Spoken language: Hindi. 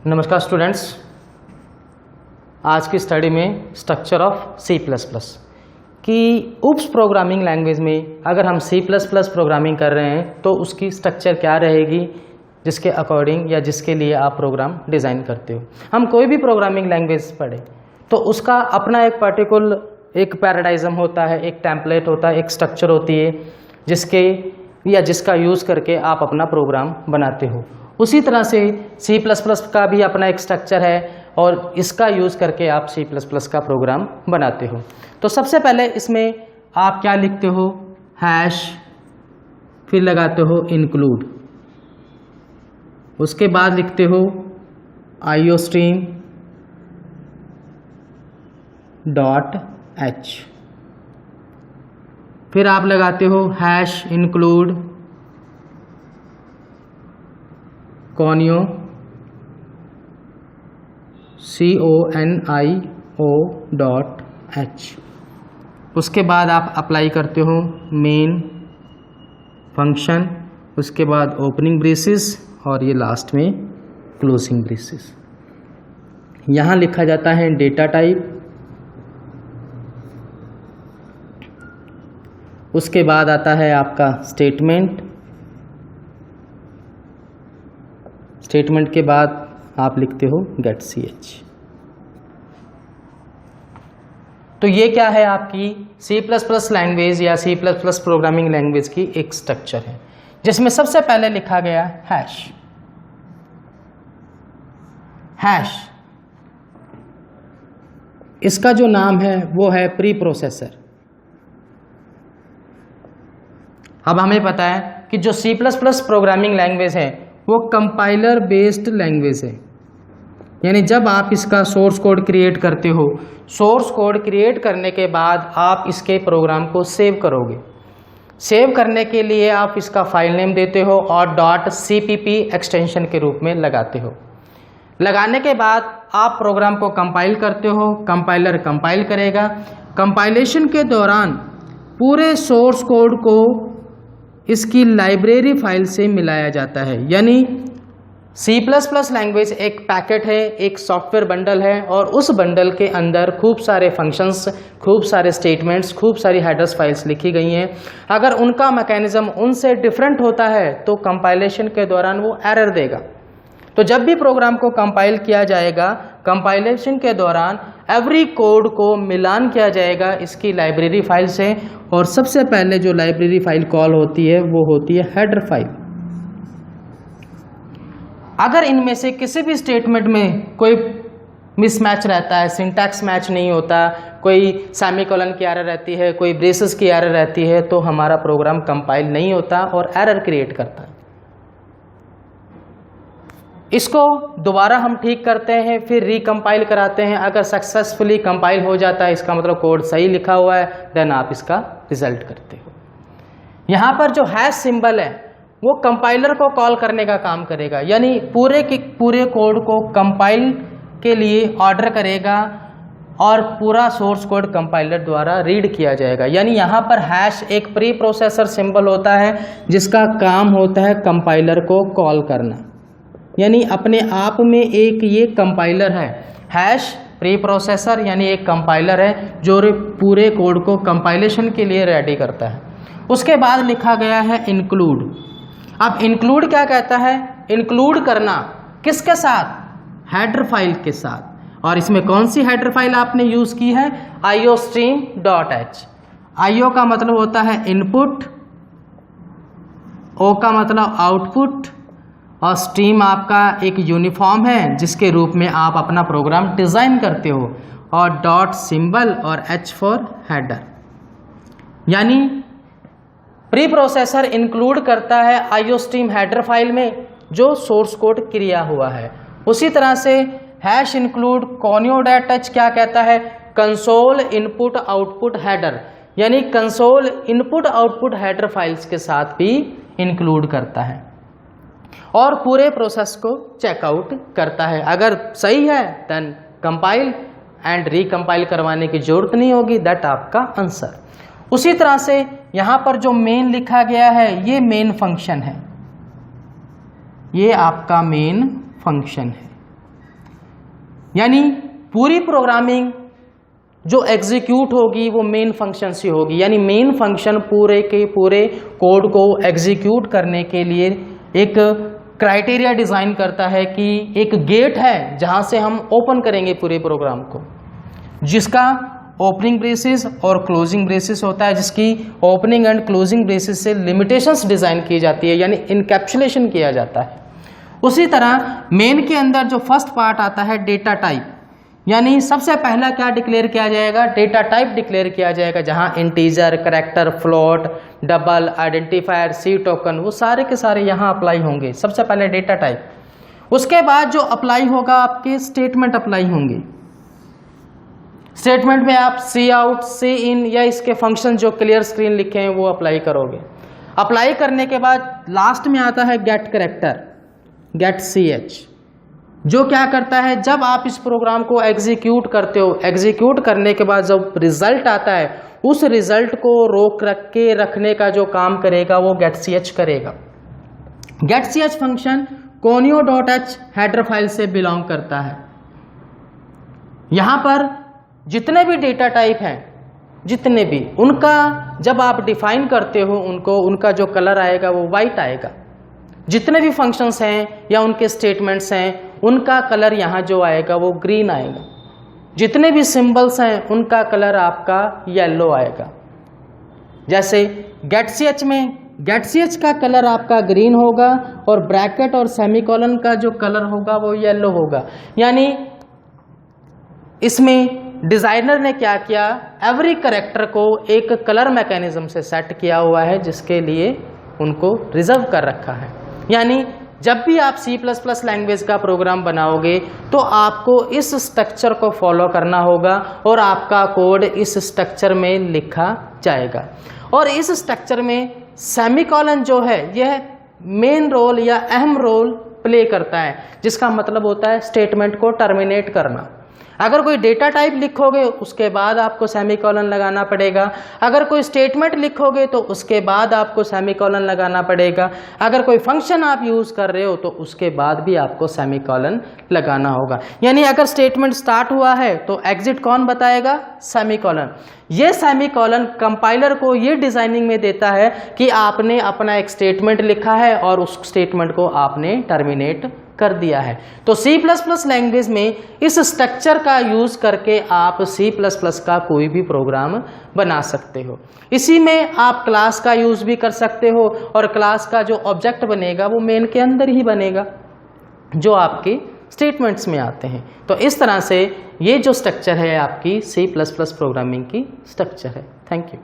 नमस्कार स्टूडेंट्स, आज की स्टडी में स्ट्रक्चर ऑफ C++ की UPS प्रोग्रामिंग लैंग्वेज में अगर हम C++ प्रोग्रामिंग कर रहे हैं तो उसकी स्ट्रक्चर क्या रहेगी, जिसके अकॉर्डिंग या जिसके लिए आप प्रोग्राम डिज़ाइन करते हो। हम कोई भी प्रोग्रामिंग लैंग्वेज पढ़े तो उसका अपना एक पर्टिकुलर एक पैराडाइज्म होता है, एक टेम्पलेट होता है, एक स्ट्रक्चर होती है जिसके या जिसका यूज़ करके आप अपना प्रोग्राम बनाते हो। उसी तरह से C++ का भी अपना एक स्ट्रक्चर है और इसका यूज़ करके आप C++ का प्रोग्राम बनाते हो। तो सबसे पहले इसमें आप क्या लिखते हो, हैश, फिर लगाते हो इंक्लूड, उसके बाद लिखते हो iostream .h, फिर आप लगाते हो हैश इंक्लूड conio .h, उसके बाद आप अप्लाई करते हो मेन फंक्शन, उसके बाद ओपनिंग ब्रेसेस और ये लास्ट में क्लोजिंग ब्रेसेस। यहाँ लिखा जाता है डेटा टाइप, उसके बाद आता है आपका स्टेटमेंट, स्टेटमेंट के बाद आप लिखते हो गेट ch। तो ये क्या है, आपकी C++ लैंग्वेज या C++ प्रोग्रामिंग लैंग्वेज की एक स्ट्रक्चर है जिसमें सबसे पहले लिखा गया हैश। हैश इसका जो नाम है वो है प्री प्रोसेसर। अब हमें पता है कि जो C++ प्रोग्रामिंग लैंग्वेज है वो कंपाइलर बेस्ड लैंग्वेज है, यानी जब आप इसका सोर्स कोड क्रिएट करते हो, सोर्स कोड क्रिएट करने के बाद आप इसके प्रोग्राम को सेव करोगे। सेव करने के लिए आप इसका फाइल नेम देते हो और .cpp एक्सटेंशन के रूप में लगाते हो। लगाने के बाद आप प्रोग्राम को कंपाइल करते हो, कंपाइलर कंपाइल करेगा। कंपाइलेशन के दौरान पूरे सोर्स कोड को इसकी लाइब्रेरी फाइल से मिलाया जाता है, यानी C++ लैंग्वेज एक पैकेट है, एक सॉफ्टवेयर बंडल है और उस बंडल के अंदर खूब सारे फंक्शंस, खूब सारे स्टेटमेंट्स, खूब सारी हेडर्स फाइल्स लिखी गई हैं। अगर उनका मैकेनिज्म उनसे डिफरेंट होता है तो कंपाइलेशन के दौरान वो एरर देगा। तो जब भी प्रोग्राम को कंपाइल किया जाएगा, कंपाइलेशन के दौरान एवरी कोड को मिलान किया जाएगा इसकी लाइब्रेरी फाइल से, और सबसे पहले जो लाइब्रेरी फाइल कॉल होती है वो होती है हेडर फाइल। अगर इनमें से किसी भी स्टेटमेंट में कोई मिसमैच रहता है, सिंटैक्स मैच नहीं होता, कोई सेमीकोलन की एरर रहती है, कोई ब्रेसेस की एरर रहती है, तो हमारा प्रोग्राम कंपाइल नहीं होता और एरर क्रिएट करता है। इसको दोबारा हम ठीक करते हैं, फिर रिकम्पाइल कराते हैं। अगर सक्सेसफुली कंपाइल हो जाता है इसका मतलब कोड सही लिखा हुआ है, देन आप इसका रिजल्ट करते हो। यहाँ पर जो हैश सिंबल है वो कंपाइलर को कॉल करने का काम करेगा, यानी पूरे के पूरे कोड को कंपाइल के लिए ऑर्डर करेगा और पूरा सोर्स कोड कंपाइलर द्वारा रीड किया जाएगा। यानी यहाँ पर हैश एक प्री प्रोसेसर सिंबल होता है जिसका काम होता है कंपाइलर को कॉल करना, यानी अपने आप में एक ये कंपाइलर है। हैश प्री प्रोसेसर यानी एक कंपाइलर है जो पूरे कोड को कंपाइलेशन के लिए रेडी करता है। उसके बाद लिखा गया है इंक्लूड। अब इंक्लूड क्या कहता है, इंक्लूड करना किसके साथ, हेडर फाइल के साथ। और इसमें कौन सी हेडर फाइल आपने यूज़ की है, iostream.h। io का मतलब होता है इनपुट, o का मतलब आउटपुट, और स्ट्रीम आपका एक यूनिफॉर्म है जिसके रूप में आप अपना प्रोग्राम डिज़ाइन करते हो, और डॉट सिंबल और h फॉर हेडर। यानी प्री प्रोसेसर इंक्लूड करता है iostream हेडर फाइल में जो सोर्स कोड क्रिया हुआ है। उसी तरह से हैश इंक्लूड conio.h क्या कहता है, कंसोल इनपुट आउटपुट हेडर, यानी console input output header files के साथ भी इंक्लूड करता है और पूरे प्रोसेस को चेकआउट करता है। अगर सही है देन कंपाइल एंड रिकम्पाइल करवाने की जरूरत नहीं होगी, दैट आपका आंसर। उसी तरह से यहाँ पर जो मेन लिखा गया है ये मेन फंक्शन है, ये आपका मेन फंक्शन है। यानी पूरी प्रोग्रामिंग जो एग्जीक्यूट होगी वो मेन फंक्शन से होगी, यानी मेन फंक्शन पूरे के पूरे कोड को एग्जीक्यूट करने के लिए एक क्राइटेरिया डिज़ाइन करता है कि एक गेट है जहां से हम ओपन करेंगे पूरे प्रोग्राम को, जिसका ओपनिंग ब्रेसेस और क्लोजिंग ब्रेसेस होता है, जिसकी ओपनिंग एंड क्लोजिंग ब्रेसेस से लिमिटेशंस डिज़ाइन की जाती है, यानी इनकैप्सुलेशन किया जाता है। उसी तरह मेन के अंदर जो फर्स्ट पार्ट आता है डेटा टाइप, यानी सबसे पहला क्या डिक्लेयर किया जाएगा, डेटा टाइप डिक्लेयर किया जाएगा, जहां integer, character, float, double, identifier, C token, वो सारे के सारे यहां अप्लाई होंगे। सबसे पहले डेटा टाइप, उसके बाद जो अप्लाई होगा आपके स्टेटमेंट अप्लाई होंगे। स्टेटमेंट में आप सी आउट, सी इन या इसके फंक्शन जो क्लियर स्क्रीन लिखे हैं वो अप्लाई करोगे। अप्लाई करने के बाद लास्ट में आता है get character, get C H, जो क्या करता है, जब आप इस प्रोग्राम को एग्जीक्यूट करते हो, एग्जीक्यूट करने के बाद जब रिजल्ट आता है, उस रिजल्ट को रोक के रखने का जो काम करेगा वो गेट सी एच करेगा। Get C H function conio.h header file से बिलोंग करता है। यहां पर जितने भी डेटा टाइप हैं, जितने भी, उनका जब आप डिफाइन करते हो उनका जो कलर आएगा वो वाइट आएगा। जितने भी फंक्शंस हैं या उनके स्टेटमेंट्स हैं उनका कलर यहाँ जो आएगा वो ग्रीन आएगा। जितने भी सिंबल्स हैं उनका कलर आपका येलो आएगा। जैसे गेट सी एच में गेट सी एच का कलर आपका ग्रीन होगा और ब्रैकेट और सेमीकोलन का जो कलर होगा वो येलो होगा। यानी इसमें डिज़ाइनर ने क्या किया, एवरी कैरेक्टर को एक कलर मैकेनिज्म से सेट किया हुआ है, जिसके लिए उनको रिजर्व कर रखा है। यानी जब भी आप C++ लैंग्वेज का प्रोग्राम बनाओगे तो आपको इस स्ट्रक्चर को फॉलो करना होगा और आपका कोड इस स्ट्रक्चर में लिखा जाएगा। और इस स्ट्रक्चर में सेमीकोलन जो है यह मेन रोल या अहम रोल प्ले करता है, जिसका मतलब होता है स्टेटमेंट को टर्मिनेट करना। अगर कोई डेटा टाइप लिखोगे उसके बाद आपको सेमीकोलन लगाना पड़ेगा, अगर कोई स्टेटमेंट लिखोगे तो उसके बाद आपको सेमीकोलन लगाना पड़ेगा, अगर कोई फंक्शन आप यूज़ कर रहे हो तो उसके बाद भी आपको सेमीकोलन लगाना होगा। यानी अगर स्टेटमेंट स्टार्ट हुआ है तो एग्जिट कौन बताएगा, सेमीकोलन। ये सेमीकोलन कंपाइलर को ये डिज़ाइनिंग में देता है कि आपने अपना एक स्टेटमेंट लिखा है और उस स्टेटमेंट को आपने टर्मिनेट कर दिया है। तो C++ लैंग्वेज में इस स्ट्रक्चर का यूज़ करके आप C++ का कोई भी प्रोग्राम बना सकते हो। इसी में आप क्लास का यूज़ भी कर सकते हो और क्लास का जो ऑब्जेक्ट बनेगा वो मेन के अंदर ही बनेगा, जो आपके स्टेटमेंट्स में आते हैं। तो इस तरह से ये जो स्ट्रक्चर है आपकी C++ प्रोग्रामिंग की स्ट्रक्चर है। Thank you.